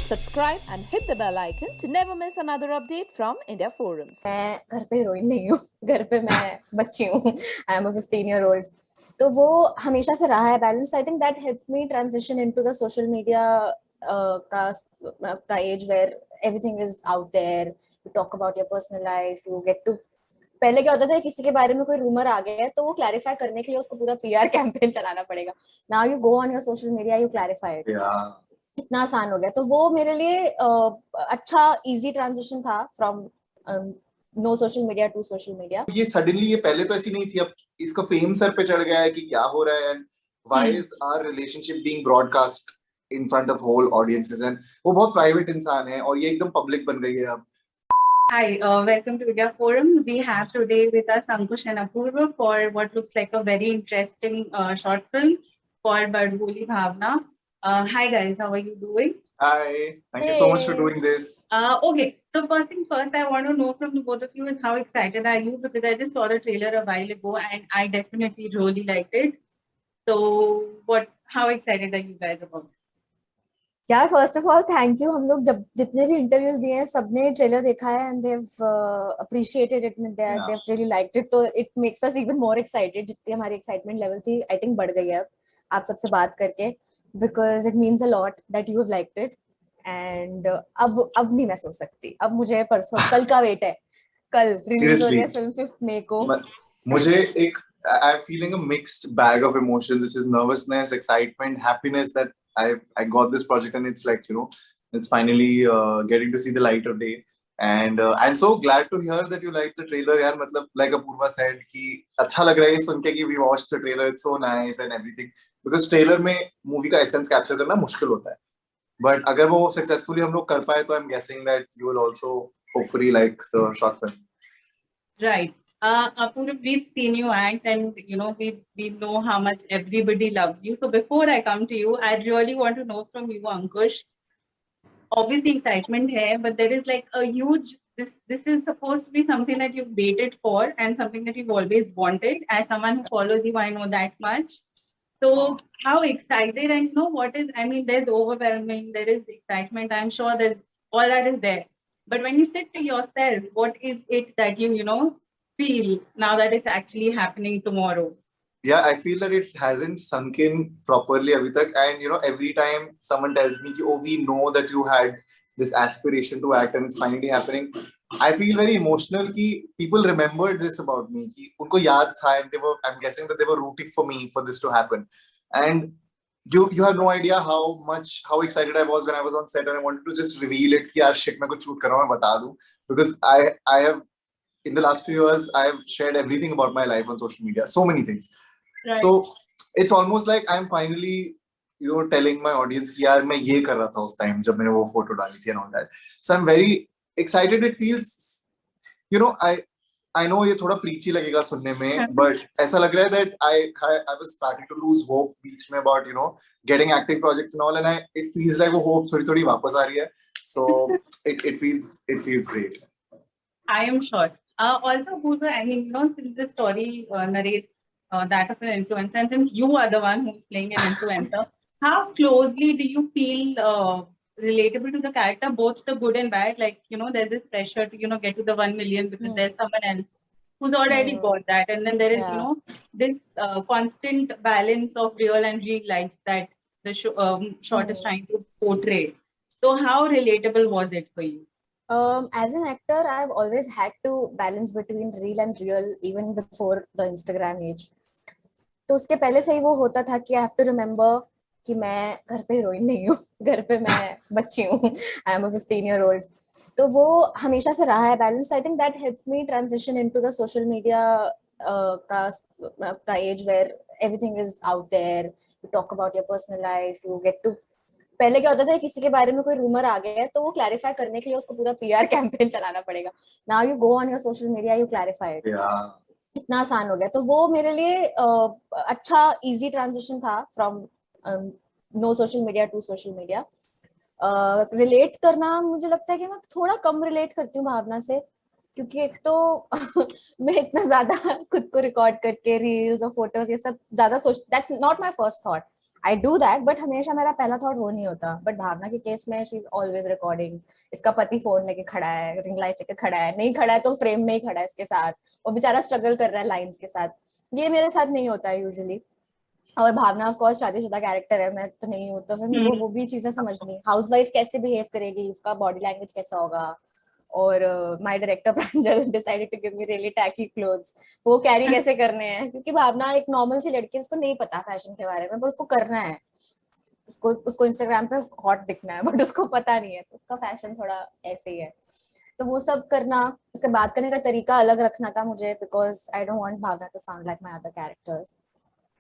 Subscribe and hit the bell icon to never miss another update from India Forums. मैं घर पे heroine नहीं हूँ, घर पे मैं बच्ची हूँ. I am a 15-year-old. तो वो हमेशा से रहा है balance. I think that help me transition into the social media का age where everything is out there. You talk about your personal life, you get to. पहले क्या होता था, किसी के बारे में कोई रूमर आ गया है तो वो क्लैरिफाई करने के लिए उसको पूरा पीआर कैंपेन चलाना पड़ेगा. Now you go on your social media, you clarify it. इतना आसान हो गया. तो वो मेरे लिए अच्छा इजी ट्रांजिशन था from no social media to social media. ये सडनली, ये पहले तो ऐसी नहीं थी, अब इसका फेम सर पे चढ़ गया है कि क्या हो रहा है and why is our relationship being broadcast in front of whole audiences. एंड वो बहुत प्राइवेट इंसान है और ये एकदम पब्लिक बन गई है अब. Hi, welcome to India Forum. We have today with us Ankush and Apoorva for what looks like a very interesting short film called Badboli Bhavna. Hi guys, how are you doing? Hi, thank you so much for doing this. Okay, so first things first, I want to know from the both of you is how excited are you, because I just saw the trailer a while ago and I definitely really liked it. So how excited are you guys about it? यार first of all thank you. हम लोग जब जितने भी interviews दिए हैं सबने trailer देखा है and they have appreciated it, they have really liked it. तो it makes us even more excited. जितनी हमारी एक्साइटमेंट लेवल थी आई थिंक बढ़ गई है अब आप सबसे बात करके, because it means a lot that you have liked it. And अब नहीं मैं सोच सकती. अब मुझे परसों कल का वेट है. कल रिलीज हो रही है फिल्म 5 मई को. मुझे एक I am feeling a mixed bag of emotions. This is nervousness, excitement, happiness that I got this project and it's like, it's finally getting to see the light of day. And I'm so glad to hear that you liked the trailer. यार मतलब like Apoorva said कि अच्छा लग रहा है सुन के कि we watched the trailer, it's so nice and everything. Because trailer में movie का essence capture करना मुश्किल होता है. But अगर वो successfully हम लोग कर पाए तो I'm guessing that you will also hopefully like the short film. Right. Apoorva, we've seen you act and we know how much everybody loves you. So before I come to you, I really want to know from you, Ankush. Obviously excitement hai, but there is like a huge, this is supposed to be something that you've waited for and something that you've always wanted. As someone who follows you, I know that much. So how excited, and what is, I mean, there's overwhelming, there is excitement, I'm sure there's all that is there. But when you sit to yourself, what is it that you feel now that it's actually happening tomorrow? Yeah, I feel that it hasn't sunk in properly abhi tak. And every time someone tells me ki, oh, we know that you had this aspiration to act and it's finally happening, I feel very emotional ki people remembered this about me, ki unko yaad tha, and I'm guessing that they were rooting for me for this to happen. And you have no idea how excited I was when I was on set and I wanted to just reveal it ki yaar shit main kuch shoot kar raha hu, main bata दूं, because I have in the last few years I have shared everything about my life on social media, so many things. Right. So it's almost like I'm finally telling my audience कि यार मैं ये कर रहा था उस time जब मैंने वो फोटो डाली थी and all that. So I'm very excited. It feels I know ये थोड़ा preachy लगेगा सुनने में, but ऐसा लग रहा है that I was starting to lose hope बीच में about getting acting projects and all, and it feels like वो hope थोड़ी थोड़ी वापस आ रही है. So it feels great. I am sure. Also, Apoorva, I mean, since the story narrates that of an influencer, and since you are the one who's playing an influencer, how closely do you feel relatable to the character, both the good and bad? Like, there's this pressure to, get to the 1 million because there's someone else who's already got that. And then there is, this constant balance of real and real life that the short is trying to portray. So how relatable was it for you? As an actor, I've always had to balance between real and real even before the Instagram age. तो उसके पहले से ही वो होता था कि I have to remember कि मैं घर पे हीरोइन नहीं हूँ, घर पे मैं बच्ची हूँ. I am a 15-year-old. तो वो हमेशा से रहा है balance. I think that helped me transition into the social media का age where everything is out there. You talk about your personal life, you get to. पहले क्या होता था, किसी के बारे में कोई रूमर आ गया है तो वो क्लैरिफाई करने के लिए उसको पूरा पीआर कैंपेन चलाना पड़ेगा. Now you go on your social media, you clarify it. इतना आसान हो गया. तो वो मेरे लिए अच्छा इजी ट्रांजिशन था from no social media to social media. Relate करना मुझे लगता है कि मैं थोड़ा कम रिलेट करती हूँ भावना से, क्योंकि एक तो मैं इतना ज्यादा खुद को रिकॉर्ड करके रील्स और फोटोज ये सब ज्यादा सोच, that's not my first thought. I do that, but हमेशा मेरा पहला थॉट वो नहीं होता. बट भावना के केस में शी इज ऑलवेज रिकॉर्डिंग. इसका पति फोन लेके खड़ा है, रिंग लाइट लेके खड़ा है, नहीं खड़ा है तो फ्रेम में ही खड़ा है इसके साथ, वो बेचारा स्ट्रगल कर रहा है लाइंस के साथ. ये मेरे साथ नहीं होता है यूजुअली. और भावना ऑफ कोर्स शादीशुदा कैरेक्टर है, मैं तो नहीं हूँ, तो फिर वो भी चीजें समझनी. हाउसवाइफ कैसे बिहेव करेगी, उसका बॉडी लैंग्वेज कैसा होगा. और my director Pranjal decided to give me really tacky clothes. वो कैरी कैसे करने हैं, क्योंकि भावना एक नॉर्मल सी लड़की है, उसको नहीं पता फैशन के बारे में, पर उसको करना है. उसको उसको इंस्टाग्राम पे हॉट दिखना है, बट उसको पता नहीं है, तो उसका फैशन थोड़ा ऐसे ही है. तो वो सब करना, उसके बात करने का तरीका अलग रखना था मुझे, because I don't want Bhavna to sound like my other characters.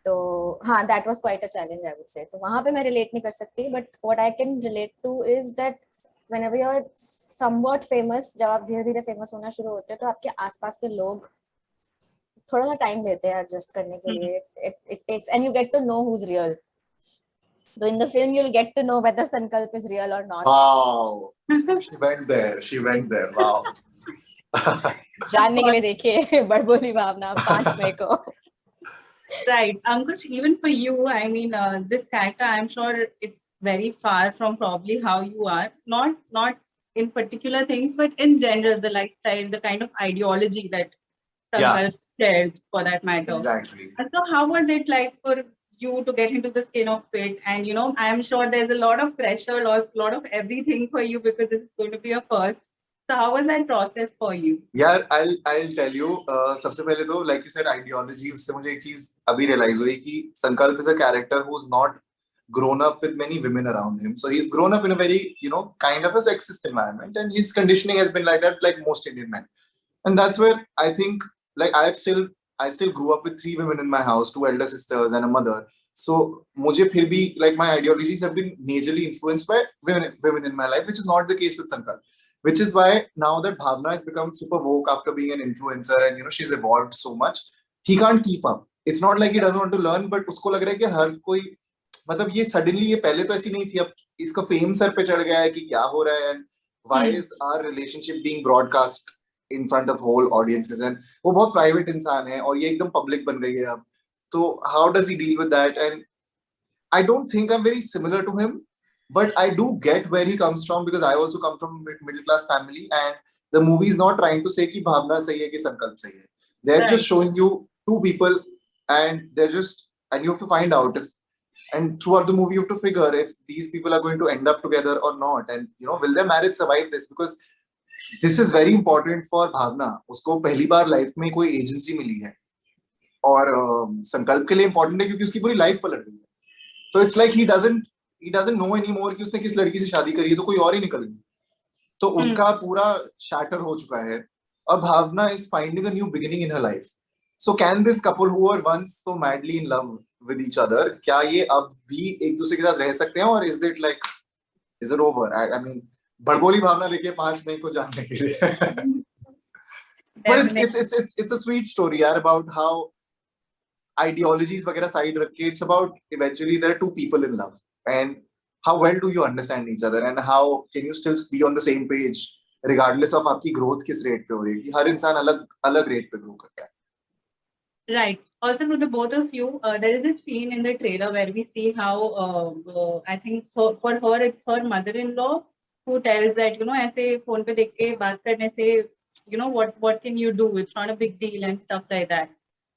तो हाँ, that was quite a challenge I would say. तो वहां पे मैं रिलेट नहीं कर सकती, but what I can relate to is that whenever you are somewhat famous, जब आप धीरे धीरे फेमस होना शुरू होते हैं, तो आपके आसपास के लोग थोड़ा सा टाइम लेते हैं एडजस्ट करने के लिए. It takes and you get to know who is real. So in the film you'll get to know whether Sankalp is real or not. Wow. She went there. She went there. Wow. जानने के लिए देखिए बड़बोली भावना 5 मई को. Right, Ankush, even for you, I mean, this character, I'm sure it's very far from probably how you are. Not in particular things, but in general, the lifestyle, the kind of ideology that Sankalp shares, for that matter. Exactly. And so, how was it like for you to get into the skin of it? And you know, I'm sure there's a lot of pressure, lot of everything for you because it's going to be a first. So, how was that process for you? यार I'll tell you. सबसे पहले तो like you said ideology, उससे मुझे एक चीज अभी realize हुई कि संकल्प is a character who's not grown up with many women around him. So he's grown up in a very, you know, kind of a sexist environment, and his conditioning has been like that, like most Indian men. And that's where I think, like, I still grew up with 3 women in my house, 2 elder sisters and a mother. So मुझे फिर भी like my ideologies have been majorly influenced by women in my life, which is not the case with Sankalp. Which is why now that Bhavna has become super woke after being an influencer and you know she's evolved so much, he can't keep up. It's not like he doesn't want to learn, but उसको लग रहा है कि हर कोई मतलब ये suddenly ये पहले तो ऐसी नहीं थी, अब इसका फेम सर पे चढ़ गया है कि क्या हो रहा है and why is our relationship being broadcast in front of whole audiences. And वो बहुत प्राइवेट इंसान है और ये एकदम पब्लिक बन गई है अब. तो how does he deal with that? And I don't think I'm very similar to him, but I do get where he comes from because I also come from middle class family, and the movie is not trying to say कि भावना सही है कि संकल्प सही है. They're just showing you 2 people, and they're just, and you have to find out if, and throughout the movie you have to figure if these people are going to end up together or not, and you know will their marriage survive this, because this is very important for Bhavna. उसको पहली बार life में कोई agency मिली है, और संकल्प के लिए important है क्योंकि उसकी पूरी लाइफ पलट गई है. So it's like he doesn't know anymore कि उसने किस लड़की से शादी करी है, तो कोई और ही निकल गई. तो उसका पूरा shatter हो चुका है, और भावना is finding a new beginning in her life. So can this couple who were once so madly in love with each other, क्या ये अब भी एक दूसरे के साथ रह सकते हैं, और is it over? I mean, बड़बोली भावना देखिए 5 मई को जानने के लिए. But it's a sweet story यार about how ideologies वगैरह साइड रख के, it's about eventually there are 2 people in love, and how well do you understand each other, and how can you still be on the same page regardless of आपकी growth किस rate पे हो रही है, कि हर इंसान अलग अलग rate पे grow करता है. Right. Also, for the both of you, there is a scene in the trailer where we see how I think for her it's her mother-in-law who tells that, you know, ऐसे phone पे देख के बात करने से, you know, what can you do? It's not a big deal and stuff like that.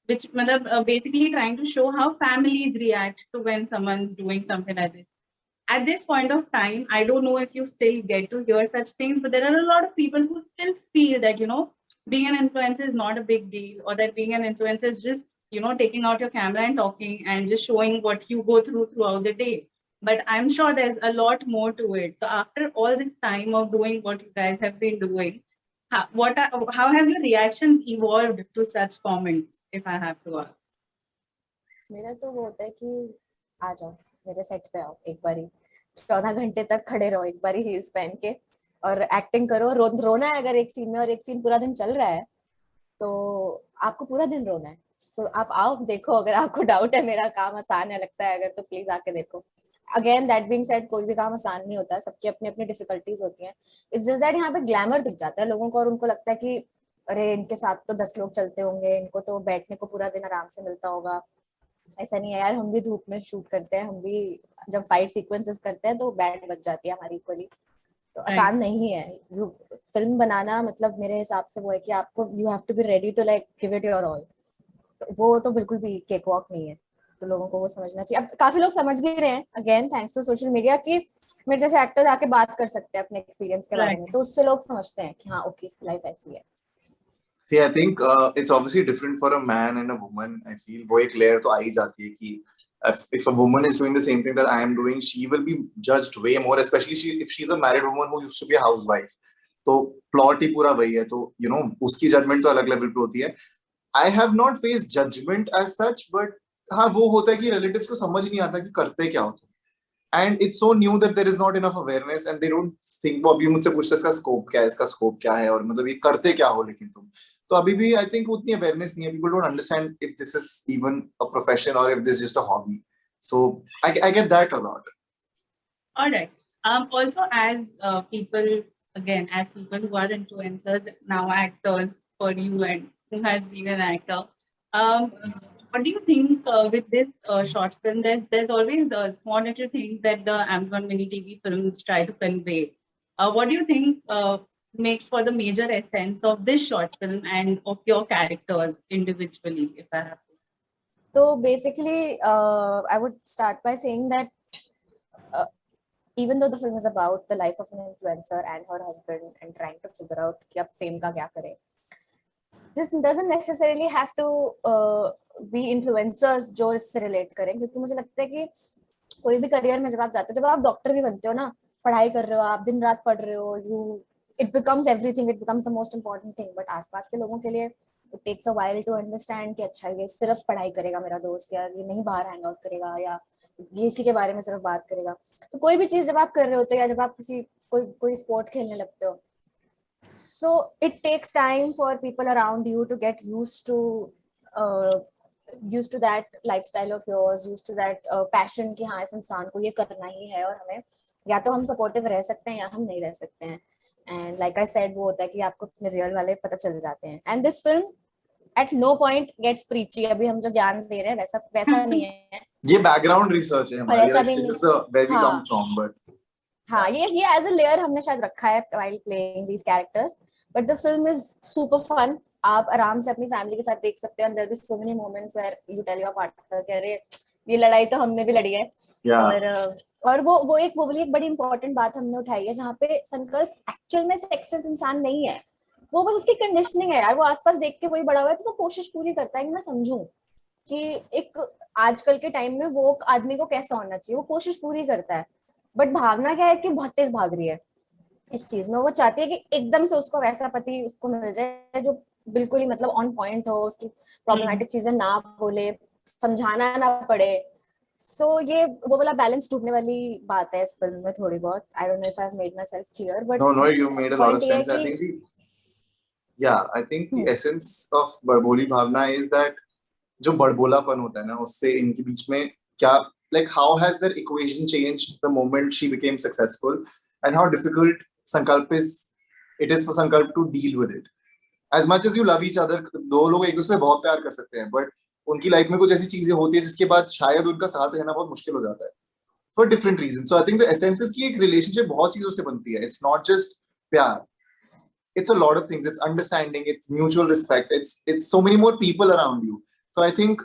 Which basically trying to show how families react to when someone's doing something like this. At this point of time, I don't know if you still get to hear such things, but there are a lot of people who still feel that, you know, being an influencer is not a big deal, or that being an influencer is just, you know, taking out your camera and talking and just showing what you go through throughout the day. But I'm sure there's a lot more to it. So after all this time of doing what you guys have been doing, how have your reactions evolved to such comments, if I have to ask? मेरा तो वो होता है कि आ जाओ मेरे set पे, आओ एक बारी 14 घंटे तक खड़े रहो एक बारी हील्स पहन के, और एक्टिंग करो. रोना है अगर एक सीन में, और एक सीन पूरा दिन चल रहा है तो आपको पूरा दिन रोना है. सो आप आओ देखो, अगर आपको डाउट है मेरा काम आसान है लगता है अगर, तो प्लीज आके देखो. अगेन दैट बीइंग सेड, कोई भी काम आसान नहीं होता, सबकी अपनी अपनी डिफिकल्टीज होती हैं. इट्स जस्ट दैट यहाँ पे ग्लैमर दिख जाता है लोगों को, और उनको लगता है कि अरे इनके साथ तो 10 लोग चलते होंगे, इनको तो बैठने को पूरा दिन आराम से मिलता होगा, ऐसा नहीं है यार, हम भी धूप में शूट करते हैं, हम भी जब फाइट सीक्वेंसेस करते हैं तो बैंड बज जाती है हमारी इक्वली। तो आसान नहीं है फिल्म बनाना, मतलब मेरे हिसाब से वो है कि आपको you have to be ready to like give it your all. तो वो तो बिल्कुल भी केक वॉक नहीं है, तो लोगों को वो समझना चाहिए। अब काफी लोग समझ भी रहे हैं, again thanks to social media, कि मेरे जैसे एक्टर्स आके बात कर सकते हैं अपने एक्सपीरियंस के बारे में, तो उससे लोग समझते हैं कि हाँ ओके इसकी लाइफ ऐसी है। See, I think it's obviously different for a man and a woman. I feel वो एक layer तो आ ही जाती है कि if a woman is doing the same thing that I am doing, she will be judged way more, especially if she's a married woman who used to be a housewife. तो plot ही पूरा वही है, तो you know उसकी judgment तो अलग level पे होती है. I have not faced judgment as such, but हाँ वो होता है कि relatives को समझ नहीं आता कि करते क्या हो तुम. And it's so new that there is not enough awareness and they don't think, वो अभी मुझसे पूछते इसका स्कोप क्या है, इसका स्कोप क्या है, और मतलब ये करते क्या हो लेकिन तुम. तो अभी भी आई थिंक उतनी अवेयरनेस नहीं है. People don't understand if this is even a profession और if this just a hobby. So I get that a lot. All right. Also, as people, again, as people who are influencers, now actors for you and who has been an actor, what do you think with this short film? There's always a small little thing that the Amazon mini TV films try to convey. What do you think makes for the major essence of this short film and of your characters individually, if I have to? So basically, I would start by saying that even though the film is about the life of an influencer and her husband and trying to figure out कि अब fame का क्या करें, this doesn't necessarily have to be influencers जो इससे relate करें, क्योंकि मुझे लगता है कि कोई भी करियर में जब आप जाते हो, जब आप डॉक्टर भी बनते हो ना, पढ़ाई कर रहे हो आप, दिन रात पढ़ रहे हो, it becomes everything, it becomes the most important thing, but आसपास के लोगों के लिए it takes a while to understand कि अच्छा ये सिर्फ पढ़ाई करेगा मेरा दोस्त, या ये नहीं बाहर हैंग आउट करेगा, या ये इसी के बारे में सिर्फ बात करेगा. तो कोई भी चीज जब आप कर रहे होते हो, या जब आप कोई स्पोर्ट खेलने लगते हो, so it takes time for people around you to get used to that lifestyle of yours, used to that passion कि हाँ इस इंसान को ये करना ही है, और हमें या तो हम सपोर्टिव रह सकते हैं या हम नहीं रह सकते हैं. एंड लाइक आई सेड, वो होता है कि आपको अपने रियल वाले पता चल जाते हैं. And this film at no point gets preachy. अभी हम जो ज्ञान दे रहे हैं वैसा नहीं है. ये बैकग्राउंड रिसर्च है हमारी, ऐसा भी this नहीं. is the where we हाँ. come from, but हाँ, ये एज अ लेयर हमने शायद रखा है while playing these characters, but the film is super fun. आप आराम से अपनी फैमिली के साथ देख सकते हो, and there will be so many moments where you tell your partner कि अरे ये लड़ाई तो हमने भी लड़ी है. और वो एक बड़ी इंपॉर्टेंट बात हमने उठाई है, जहाँ पे संकल्प एक्चुअल में सेक्सिस्ट इंसान नहीं है, वो बस उसकी कंडीशनिंग है यार. वो आसपास देख के वही बड़ा हुआ है, तो वो कोशिश पूरी करता है कि मैं समझूं कि एक आजकल के टाइम में वो आदमी को कैसा होना चाहिए, वो कोशिश पूरी करता है. बट भावना क्या है कि बहुत तेज भाग रही है इस चीज में. वो चाहती है कि एकदम से उसको वैसा पति उसको मिल जाए जो बिल्कुल ही मतलब ऑन पॉइंट हो, उसकी प्रॉब्लमेटिक चीजें ना बोले, समझाना ना पड़े. सो ये वो वाला बैलेंस टूटने वाली बात है इस फिल्म में थोड़ी बहुत. I don't know if I have made my self clear, but no, you made a lot of sense. I think the essence of Badboli Bhavna is that जो बड़बोलापन होता है ना, उससे इनके बीच में क्या, like how has their equation changed the moment she became successful, and how difficult it is for Sankalp to deal with it. As much as you love each other, दो लोग एक दूसरे से बहुत प्यार कर सकते हैं, but उनकी लाइफ में कुछ ऐसी चीजें होती है जिसके बाद शायद उनका साथ रहना बहुत मुश्किल हो जाता है for different reasons. So I think the essence is कि एक relationship बहुत चीजों से बनती है. It's not just प्यार. It's a lot of things. It's understanding. It's mutual respect. It's so many more people around you. So I think,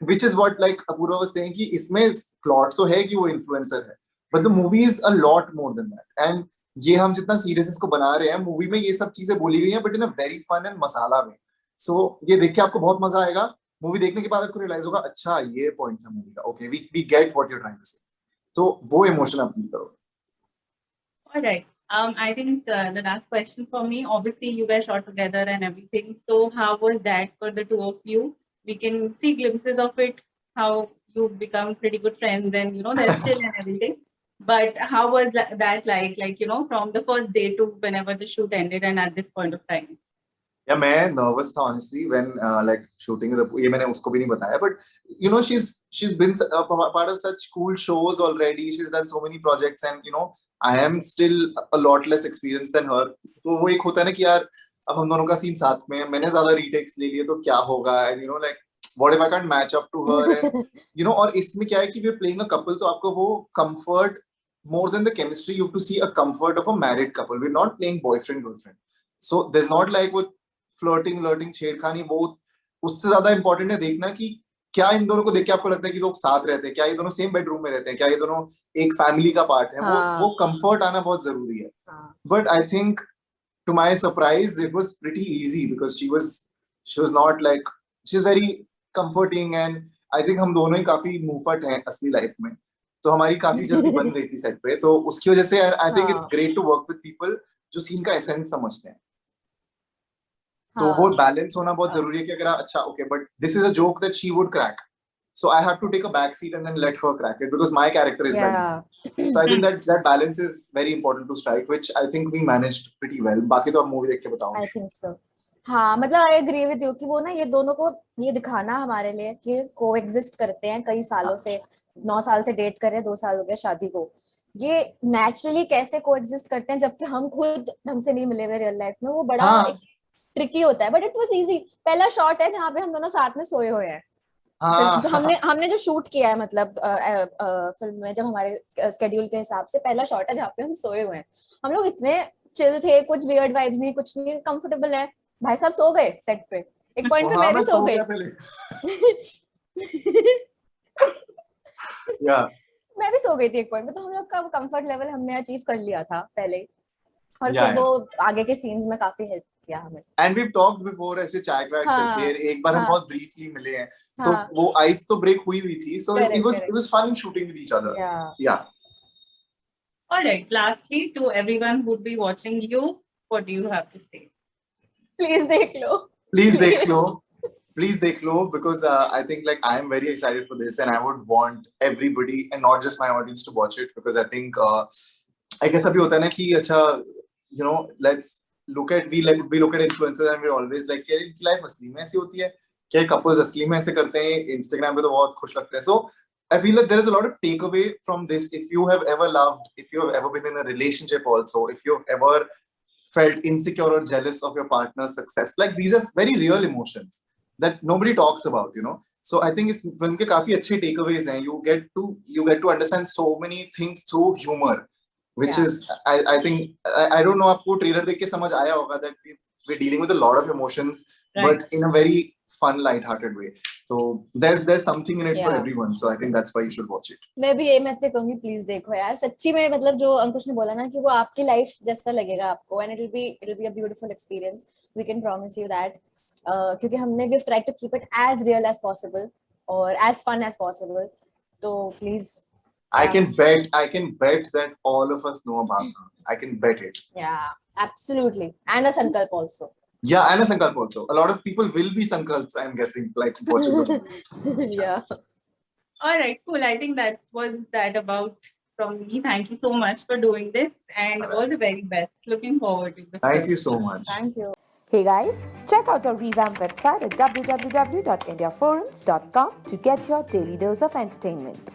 which is what like Apoorva was saying कि इसमें plot तो है कि वो influencer है, but the movie is a lot more than that. And ये हम जितना सीरियस इसको बना रहे हैं, मूवी में ये सब चीजें बोली गई हैं, but in a very fun and masala में. सो ये देख के आपको बहुत मजा आएगा. मूवी देखने के बाद आपको रियलाइज होगा अच्छा ये पॉइंट था मूवी का. Okay, we get what you are trying to say. तो वो इमोशन आप फील करो. Alright. I think the last question for me, obviously you guys shot together and everything. So how was that for the two of you? We can see glimpses of it, how you've become pretty good friends and, you know, they're still and everything. But how was that like, you know, from the first day to whenever the shoot ended and at this point of time? या मैं nervous था honestly when like shooting. ये मैंने उसको भी नहीं बताया, but you know she's been part of such cool shows already. She's done so many projects and you know I am still a lot less experienced than her. तो वो एक होता है ना कि यार अब हम दोनों का सीन साथ में, मैंने ज्यादा रीटेक्स ले लिए तो क्या होगा, and you know like what if I can't match up to her, and you know, और इसमें क्या है कि we're playing a couple, तो आपको वो comfort more than the chemistry, you have to see a comfort of a married couple. We're not playing boyfriend girlfriend, so there's not like with flirting छेड़खानी, वो उससे ज्यादा important है देखना कि क्या इन दोनों को देख के आपको लगता है कि लोग साथ रहते हैं, क्या ये दोनों सेम बेडरूम में रहते हैं, क्या ये दोनों एक फैमिली का पार्ट है, वो कंफर्ट आना बहुत जरूरी है. But I think to my surprise it was pretty easy because she was not like, she's very comforting, and I think हम दोनों ही काफी मुंहफट हैं असली लाइफ में, तो हमारी काफी जल्दी बन गई थी सेट पे, तो उसकी वजह से I think it's great to work with people जो सीन का एसेंस समझते हैं. तो वो बैलेंस होना बहुत जरूरी है कि अगर अच्छा okay but this is a joke that she would crack, so I have to take a back seat and then let her crack it because my character is like that. So I think that balance is very important to strike, which I think we managed pretty well. बाकी तो आप movie देख के बताओ. I think so. हाँ, मतलब I agree with you कि वो ना ये दोनों को ये दिखाना हमारे लिए कि कोएग्जिस्ट करते हैं कई सालों से, 9 साल से डेट कर रहे हैं, 2 साल हो गए शादी को, ये नेचुरली कैसे कोएग्जिस्ट करते हैं जबकि हम खुद ढंग से नहीं मिले हुए रियल लाइफ में, वो बड़ा एक ट्रिकी होता है. But it was easy. पहला शॉट है जहाँ पे हम दोनों साथ में सोए हुए हैं. तो हमने जो शूट किया है मतलब फिल्म में, जब हमारे स्केड्यूल के हिसाब से पहला शॉट है जहाँ पे हम सोए हुए हैं. हम लोग इतने चिल थे, कुछ वियर्ड वाइब्स नहीं, कुछ नहीं, कंफर्टेबल है. भाई साहब सो गए सेट पे. एक पॉइंट पे मैं भी सो गई. मैं भी सो गई थी एक पॉइंट पे. तो हम लोग का कंफर्ट लेवल हमने अचीव कर लिया था पहले ही, और फिर वो आगे के सीन्स में काफी हेल्प किया हमें. And we have talked before ऐसे चाय क्रैक करके, एक बार हम बहुत ब्रीफली मिले हैं, तो वो आइस तो ब्रेक हुई थी, so it was fun shooting with each other. Yeah. All right, lastly, to everyone who would be watching you, what do you have to say? Please देख लो. Please देख लो because I think like I am very excited for this, and I would want everybody and not just my audience to watch it, because I think I guess अभी होता है ना कि अच्छा you know let's look at we look at influencers and we're always like यार इनकी life असली में ऐसी होती है क्या, कपल्स असली में ऐसे करते हैं, इंस्टाग्राम पे तो बहुत खुश लगते हैं. सो I feel that there is a lot of takeaway from this. If you have ever loved, if you have ever been in a relationship also, if you have ever felt insecure or jealous of your partner's success, like these are very real emotions that nobody talks about, you know. So I think इस film के काफी अच्छे takeaways हैं. You get to understand so many things through humor, which is I think I don't know आपको trailer देख के समझ आया होगा that we're dealing with a lot of emotions, but in a very fun, light-hearted way. So there's something in it for everyone. So I think that's why you should watch it. मैं भी ये मैं कहूंगी please देखो यार, सच्ची में. मतलब जो अंकुश ने बोला ना कि वो आपकी लाइफ जैसा लगेगा आपको, and it'll be a beautiful experience. We can promise you that. क्योंकि हमने we've tried to keep it as real as possible or as fun as possible. So please. I can bet that all of us know about her. I can bet it. Yeah, absolutely. And a Sankalp also. Yeah, and a Sankalp also. A lot of people will be Sankalps, I'm guessing, like watching the Yeah. All right, cool. I think that was that about from me. Thank you so much for doing this, and all the very best. Looking forward to the Thank you so much. Thank you. Hey guys, check out our revamped website at www.indiaforums.com to get your daily dose of entertainment.